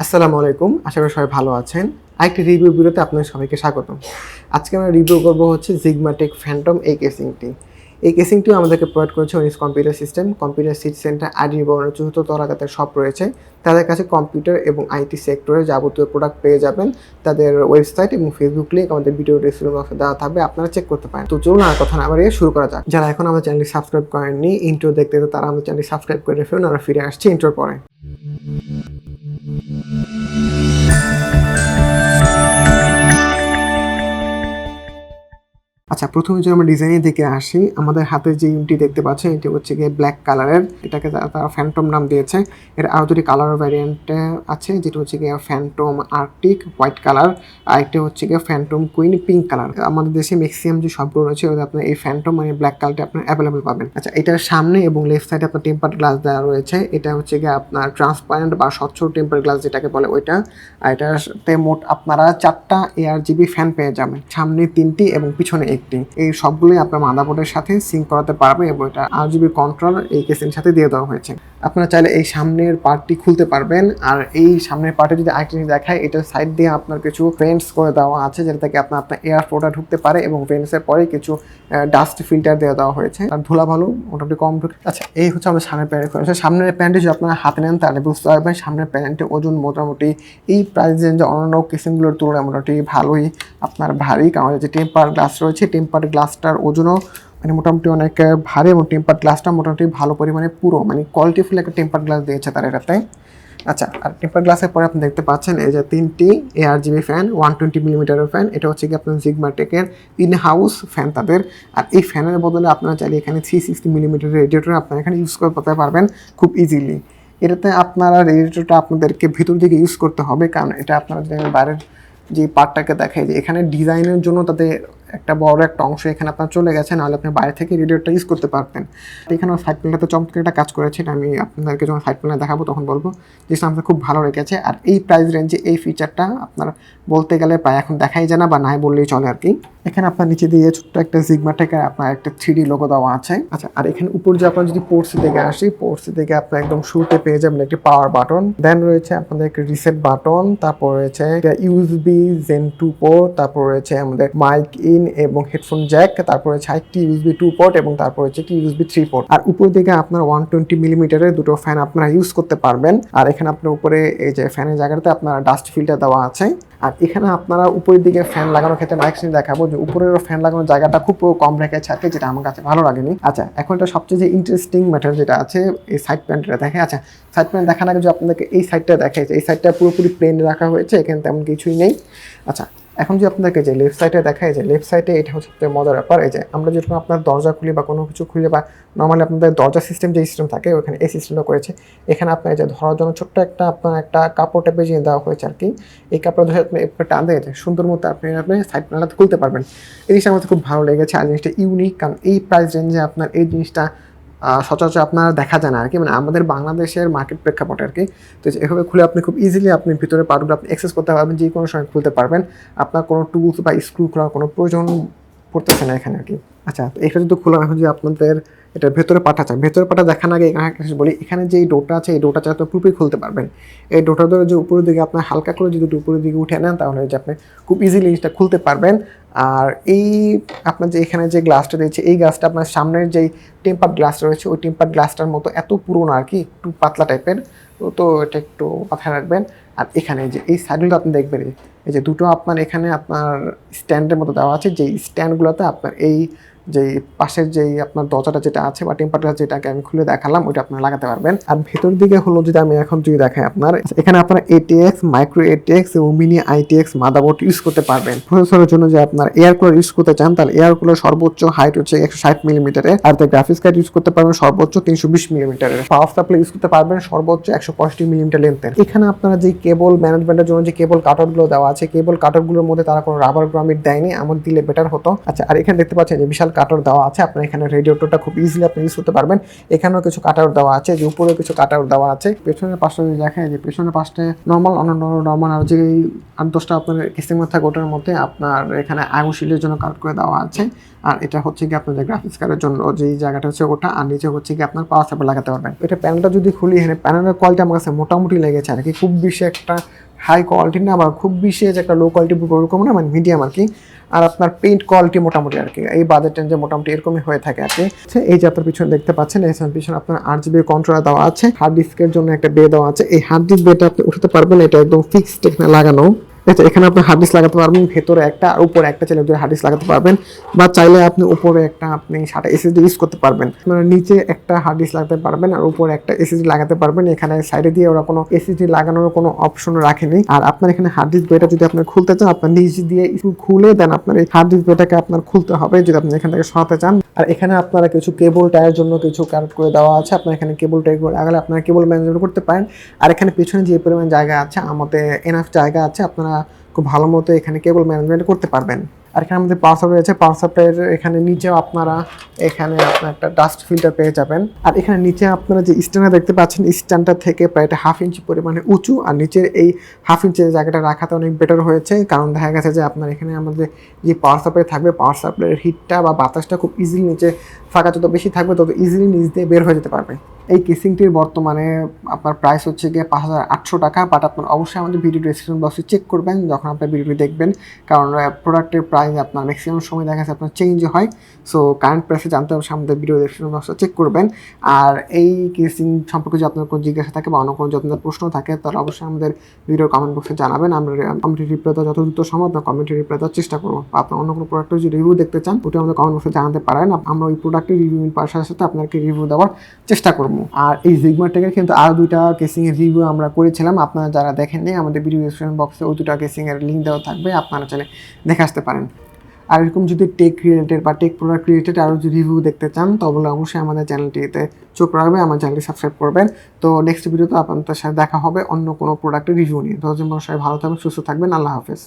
আসসালামু আলাইকুম, আশা করি সবাই ভালো আছেন। আরেকটি রিভিউ ভিডিওতে আপনাদের সবাইকে স্বাগতম। আজকে আমরা রিভিউ করব হচ্ছে Xigmatek Phantom এই কেসিংটি। এই কেসিংটিও আমাদেরকে প্রোভাইড করেছে ওনিস computer system, computer city center, ID ভবনের চতুর্থ তলা তাদের সব রয়েছে। তাদের কাছে কম্পিউটার এবং আইটি সেক্টরের যাবতীয় প্রোডাক্ট পেয়ে যাবেন। তাদের ওয়েবসাইট এবং ফেসবুক লিংক আমাদের ভিডিও ডেসক্রিপশন বক্সে দেওয়া থাকবে, আপনারা চেক করতে পারেন। তো চলুন আর কথা না বাড়িয়ে শুরু করা যাক। যারা এখন আমাদের চ্যানেলটি সাবস্ক্রাইব করেননি, ইন্ট্রো দেখতে তারা আমাদের চ্যানেলটি সাবস্ক্রাইব করে ফেলুন। আমরা ফিরে আসছি ইন্ট্রোর পরে। আচ্ছা, প্রথমে যদি আমরা ডিজাইনের দিকে আসি, আমাদের হাতে যে ইউনিটটি দেখতে পাচ্ছেন এটি হচ্ছে গিয়ে ব্ল্যাক কালারের। এটাকে তারা ফ্যান্টম নাম দিয়েছে। এর আরও দুটি কালার ভ্যারিয়েন্ট আছে, যেটা হচ্ছে গিয়ে ফ্যান্টম আর্কটিক হোয়াইট কালার, আর একটা হচ্ছে গিয়ে ফ্যান্টম কুইন পিঙ্ক কালার। আমাদের দেশে ম্যাক্সিমাম যে সবগুলো রয়েছে ওদের আপনার এই ফ্যান্টম মানে ব্ল্যাক কালারটা আপনার অ্যাভেলেবল পাবেন। আচ্ছা, এটার সামনে এবং লেফট সাইডে আপনার টেম্পার গ্লাস দেওয়া রয়েছে। এটা হচ্ছে গিয়ে আপনার ট্রান্সপারেন্ট বা স্বচ্ছ টেম্পার গ্লাস যেটাকে বলে ওইটা। আর এটাতে মোট আপনারা 4টা ARGB ফ্যান পেয়ে যাবেন, সামনে 3টি এবং পিছনে 1টি। এই সবগুলোই আপনার মাদারবোর্ডের সাথে সিঙ্ক করাতে পারবে এবং এটা RGB কন্ট্রোল এই কেসের সাথে দিয়ে দেওয়া হয়েছে। আপনারা চাইলে এই সামনের পার্টটি খুলতে পারবেন। আর এই সামনের পার্টে যদি আরেকটি দেখায়, এটার সাইড দিয়ে আপনার কিছু ভেন্টস করে দেওয়া আছে, যেটা থেকে আপনার এয়ার ফ্লোটা ঢুকতে পারে এবং ভেন্টসের পরে কিছু ডাস্ট ফিল্টার দিয়ে দেওয়া হয়েছে। আর ধুলাবালু মোটামুটি কম ঢুকে। আচ্ছা, এই হচ্ছে আমাদের সামনের প্যান্ট। সামনের প্যান্টটি যদি আপনারা হাতে নেন তাহলে বুঝতে পারবেন সামনের প্যান্টের ওজন মোটামুটি এই প্রাইস রেঞ্জে অন্যান্য কেসিংগুলোর তুলনায় মোটামুটি ভালোই আপনার ভারী। কারণ যে টেম্পার গ্লাস রয়েছে, টেম্পার গ্লাসটার ওজনও মানে মোটামুটি অনেক ভারী এবং টেম্পার গ্লাসটা মোটামুটি ভালো পরিমাণে পুরো মানে কোয়ালিটিফুল একটা টেম্পার গ্লাস দিয়েছে তারা এটাতে। আচ্ছা, আর টেম্পার গ্লাসের পরে আপনি দেখতে পাচ্ছেন এই যে 3টি ARGB ফ্যান, 120 মিলিমিটারের ফ্যান। এটা হচ্ছে কি আপনার জিগমাটেকের ইন হাউস ফ্যান তাদের। আর এই ফ্যানের বদলে আপনারা চাইলে এখানে 360 মিলিমিটারের রেডিয়েটর আপনারা এখানে ইউজ করতে পারবেন খুব ইজিলি। এটাতে আপনারা রেডিয়েটরটা আপনাদেরকে ভিতর দিকে ইউজ করতে হবে, কারণ এটা আপনারা বাইরের যে পার্টটাকে দেখায় যে এখানে ডিজাইনের জন্য তাদের একটা বড় একটা অংশ এখানে আপনার চলে গেছে, নাহলে আপনি বাইরে থেকে রেডিয়েটরটা ইউজ করতে পারতেন। এখানেও সাইড প্যানেলটাতে চমৎকার একটা কাজ করেছে, এটা আমি আপনাদেরকে যখন সাইড প্যানেল দেখাবো তখন বলবো, যেটা আমাদের খুব ভালো লেগেছে। আর এই প্রাইস রেঞ্জে এই ফিচারটা আপনার বলতে গেলে প্রায় এখন দেখাই যায় না, বা নাই বললেই চলে আর কি। এখানে আপনার নিচে দিয়ে ছোট্ট একটা জিগমাটেকের আপনার একটা 3D লোগো দেওয়া আছে। আচ্ছা, আর এখানে উপর যে আপনার যদি পোর্টস থেকে আসি, পোর্টস থেকে আপনার একদম শুরুতে পেয়ে যাবেন একটি পাওয়ার বাটন, দেন রয়েছে আপনাদের একটা রিসেট বাটন, তারপর রয়েছে USB Gen 2 পোর্ট, তারপর রয়েছে আমাদের মাইক ইন এবং হেডফোন জ্যাক, তারপর রয়েছে একটি USB 2 পোর্ট এবং তারপর হচ্ছে একটি USB 3 পোর্ট। আর উপর দিকে আপনার 120 মিলিমিটারের দুটো ফ্যান আপনারা ইউজ করতে পারবেন। আর এখানে আপনার উপরে এই যে ফ্যানের জায়গাটাতে আপনার ডাস্ট ফিল্টার দেওয়া আছে। আর এখানে আপনারা উপরের দিকে ফ্যান লাগানোর ক্ষেত্রে আরেকটি দেখাবো যে উপরের ফ্যান লাগানোর জায়গাটা খুব কম রেখেছে আর কি, যেটা আমার কাছে ভালো লাগেনি। আচ্ছা, এখন এটা সবচেয়ে যে ইন্টারেস্টিং ম্যাটার যেটা আছে এই সাইড প্যান্টটা দেখে। আচ্ছা, সাইড প্যান্ট দেখার আগে যদি আপনাদেরকে এই সাইডটা দেখাই, এই সাইডটা পুরোপুরি প্লেন রাখা হয়েছে, এখানে তেমন কিছুই নেই। আচ্ছা, এখন যে আপনাদেরকে যে লেফট সাইডে দেখায়, যে লেফট সাইডে এটা হচ্ছে মজার ব্যাপার। এই যে আমরা যেরকম আপনার দরজা খুলি বা কোনো কিছু খুলে, বা নর্মালি আপনাদের দরজা সিস্টেম যে সিস্টেম থাকে ওখানে এই সিস্টেমটা করেছে। এখানে আপনার যে ধরার জন্য ছোট্ট একটা আপনার একটা কাপড় টাইপের জিনিস দেওয়া হয়েছে আর কি। এই কাপড় ধরে আপনি টান দিয়ে সুন্দর মতো আপনি সাইড প্যানেলটা খুলতে পারবেন। এই জিনিসটা আমাদের খুব ভালো লেগেছে। আর জিনিসটা ইউনিক, কারণ এই প্রাইস রেঞ্জে আপনার এই জিনিসটা সচরাচর আপনার দেখা যায় না আর কি, মানে আমাদের বাংলাদেশের মার্কেট প্রেক্ষাপটে আর কি। তো এভাবে খুলে আপনি খুব ইজিলি আপনি ভিতরে পার্টগুলো আপনি অ্যাক্সেস করতে পারবেন, যে কোনো সময় খুলতে পারবেন। আপনার কোনো টুলস বা স্ক্রু খোলার কোনো প্রয়োজন পড়তেছে না এখানে আর কি। আচ্ছা, তো এটা যদি খোলা, এখন যদি আপনাদের এটা ভেতরে পাটা চায়, ভেতরে পাটা দেখানো আগে এখানে বলি, এখানে যে ডোরটা আছে এই ডোরটা চাই আপনি পুরোপুরি খুলতে পারবেন। এই ডোরটা ধরে যে উপরের দিকে আপনার হালকা করে যদি উপরের দিকে উঠে নেন, তাহলে যে আপনি খুব ইজিলি জিনিসটা খুলতে পারবেন। আর এই আপনার যে এখানে যে গ্লাসটা দিয়েছে, এই গ্লাসটা আপনার সামনের যেই টেম্পার গ্লাস রয়েছে ওই টেম্পার গ্লাসটার মতো এত পুরোনো আর কি, একটু পাতলা টাইপের। তো এটা একটু মাথায় রাখবেন। আর এখানে যে এই সাইডগুলো আপনি দেখবেন, এই যে দুটো আপনার এখানে আপনার স্ট্যান্ডের মতো দেওয়া আছে, যেই স্ট্যান্ডগুলোতে আপনার এই যে পাশের যেই আপনার দরজাটা যেটা আছে বা টেম্পার গ্লাস যেটাকে আমি খুলে দেখালাম ওইটা আপনারা লাগাতে পারবেন। আর ভেতর দিকে হলো যদি আমি এখন যদি দেখাই, আপনার এখানে আপনার ATX, মাইক্রো ATX এবং মিনি ITX মাদারবোর্ড ইউজ করতে পারবেন। প্রসেসরের জন্য যে আপনার এয়ার কুলার ইউজ করতে চান, তাহলে এয়ার কুলার সর্বোচ্চ হাইট হচ্ছে 160 মিলিমিটারের। আর তার গ্রাফিক্স কার্ড ইউজ করতে পারবেন সর্বোচ্চ 320 মিলিমিটারের। পাওয়ার সাপ্লাই ইউজ করতে পারবেন সর্বোচ্চ 165 মিলিমিটার লেন্থের। এখানে আপনারা যে কেবল ম্যানেজমেন্টের জন্য যে কেবল কাটআউটগুলো দেওয়া আছে, কেবল কাটআউটগুলোর মধ্যে তারা কোনো রাবার গ্রামিট দেয়নি, আমার দিলে বেটার হতো। আচ্ছা, আর এখানে দেখতে পাচ্ছেন যে বিশাল কাটআউট দেওয়া আছে। আপনার এখানে রেডিয়েটরটা খুব ইজিলি আপনি ইউজ করতে পারবেন। এখানেও কিছু কাটআউট দেওয়া আছে, যে উপরেও কিছু কাটআউট দেওয়া আছে। পেছনের পাশটা যদি দেখেন, যে পেছনের পাশটা নর্মাল নর্মাল আর যে 8-10টা আপনার কিসিংমার থাকে ওটার মধ্যে আপনার এখানে আগুন শিল্ডের জন্য কাট করে দেওয়া আছে। আর এটা হচ্ছে কি আপনাদের গ্রাফিক্স কার্ডের জন্য যেই জায়গাটা হচ্ছে ওটা, আর নিচে হচ্ছে কি আপনার পাওয়ার সাপ্লাই লাগাতে পারবেন। এটা প্যানেলটা যদি খুলি, এখানে প্যানেলের কোয়ালিটি আমার কাছে মোটামুটি লেগেছে আর কি, খুব বেশি একটা হাই কোয়ালিটি না, আবার খুব বেশি যে একটা লো কোয়ালিটি ওরকম না, মানে মিডিয়াম আর কি। আর আপনার পেইন্ট কোয়ালিটি মোটামুটি আর কি, এই বাজেট রেঞ্জে মোটামুটি এরকমই হয়ে থাকে আর কি। এই যে আপনার পিছনে দেখতে পাচ্ছেন, এই পিছনে আপনার 8GB কন্ট্রোলার দেওয়া আছে, হার্ড ডিস্কের জন্য একটা বে দেওয়া আছে। এই হার্ড ডিস্ক বেটা আপনি উঠাতে পারবেন, এটা একদম ফিক্সড এখানে লাগানো। এখানে আপনি হার্ড ডিস্ক লাগাতে পারবেন, ভেতরে একটা আর উপরে একটা, চাইলে হার্ড ডিস্ক লাগাতে পারবেন, বা চাইলে আপনি উপরে একটা আপনি সাটা এসএসডি ইউজ করতে পারবেন। আপনারা নিচে একটা হার্ড ডিস্ক লাগাতে পারবেন আর উপরে একটা এসএসডি লাগাতে পারবেন। এখানে সাইডে দিয়ে ওরা কোনো এসএসডি লাগানোর কোনো অপশন রাখেনি। আর আপনার এখানে হার্ড ডিস্ক বেটা যদি আপনি খুলতে চান, আপনার নিচ দিয়ে খুলে দেন, আপনার এই হার্ড ডিস্ক বেটাকে আপনার খুলতে হবে যদি আপনি এখান থেকে সরাতে চান। আর এখানে আপনারা কিছু কেবল টায়ার জন্য কিছু কানেক্ট করে দেওয়া আছে, আপনার এখানে কেবল টাই করে লাগালে আপনারা কেবল ম্যানেজমেন্ট করতে পারেন। আর এখানে পিছনে যে পরিমাণ জায়গা আছে, আমাদের এনাফ জায়গা আছে, আপনারা খুব ভালো মতো এখানে কেবল ম্যানেজমেন্ট করতে পারবেন। আর এখানে আমাদের পাওয়ার সাপ্লাই রয়েছে, পাওয়ার সাপ্লাইয়ের এখানে নিচেও আপনারা এখানে আপনার একটা ডাস্ট ফিল্টার পেয়ে যাবেন। আর এখানে নিচে আপনারা যে স্ট্যান্ডটা দেখতে পাচ্ছেন, স্ট্যান্ডটা থেকে প্রায় 1/2 ইঞ্চি পরিমাণে উঁচু, আর নিচের এই 1/2 ইঞ্চের জায়গাটা রাখাতে অনেক বেটার হয়েছে, কারণ দেখা গেছে যে আপনার এখানে আমাদের যে পাওয়ার সাপ্লাই থাকবে, পাওয়ার সাপ্লাইয়ের হিটটা বা বাতাসটা খুব ইজিলি নিচে ফাঁকা যত বেশি থাকবে তত ইজিলি নিচ দিয়ে বের হয়ে যেতে পারবে। এই কেসিংটির বর্তমানে আপনার প্রাইস হচ্ছে গিয়ে 5800 টাকা। বাট আপনার অবশ্যই আমাদের ভিডিও ডেসক্রিপশন বক্সে চেক করবেন যখন আপনার ভিডিওটি দেখবেন, কারণ প্রোডাক্টের প্রাইস আপনার ম্যাক্সিমাম সময় দেখা যাচ্ছে আপনার চেঞ্জ হয়। সো কারেন্ট প্রাইসে জানতে হবে আমাদের ভিডিও ডেসক্রিপশন বক্সে চেক করবেন। আর এই কেসিং সম্পর্কে যদি আপনার কোনো জিজ্ঞাসা থাকে বা অন্য কোনো যদি আপনার প্রশ্ন থাকে, তাহলে অবশ্যই আমাদের ভিডিওর কমেন্ট বক্সে জানাবেন। আমরা রিপ্লাই দেওয়া যত দ্রুত সম্ভব আপনার কমেন্টে রিপ্লাই দেওয়ার চেষ্টা করবো। আপনার অন্য কোনো প্রোডাক্টের যদি রিভিউ দেখতে চান, ওটা আমাদের কমেন্ট বক্সে জানাতে পারেন, আমরা ওই প্রোডাক্টের রিভিউ পাওয়ার সাথে আপনাকে রিভিউ দেওয়ার চেষ্টা করবো। আর এই জিগমাটেকের কিন্তু আরও 2টা কেসিংয়ের রিভিউ আমরা করেছিলাম, আপনারা যারা দেখেননি আমাদের ভিডিও ডেসক্রিপশন বক্সে ওই 2টা কেসিংয়ের লিঙ্ক দেওয়া থাকবে, আপনারা চাইলে দেখে আসতে পারেন। আর এরকম যদি টেক রিলেটেড বা টেক প্রোডাক্ট রিলেটেড আরও যদি রিভিউ দেখতে চান, তাহলে অবশ্যই আমাদের চ্যানেলটিতে চোখ রাখবে, আমার চ্যানেলটি সাবস্ক্রাইব করবেন। তো নেক্সট ভিডিওতে আপনাদের সাথে দেখা হবে অন্য কোনো প্রোডাক্টের রিভিউ নিয়ে। তো সবাই ভালো থাকবেন, সুস্থ থাকবেন, আল্লাহ হাফেজ।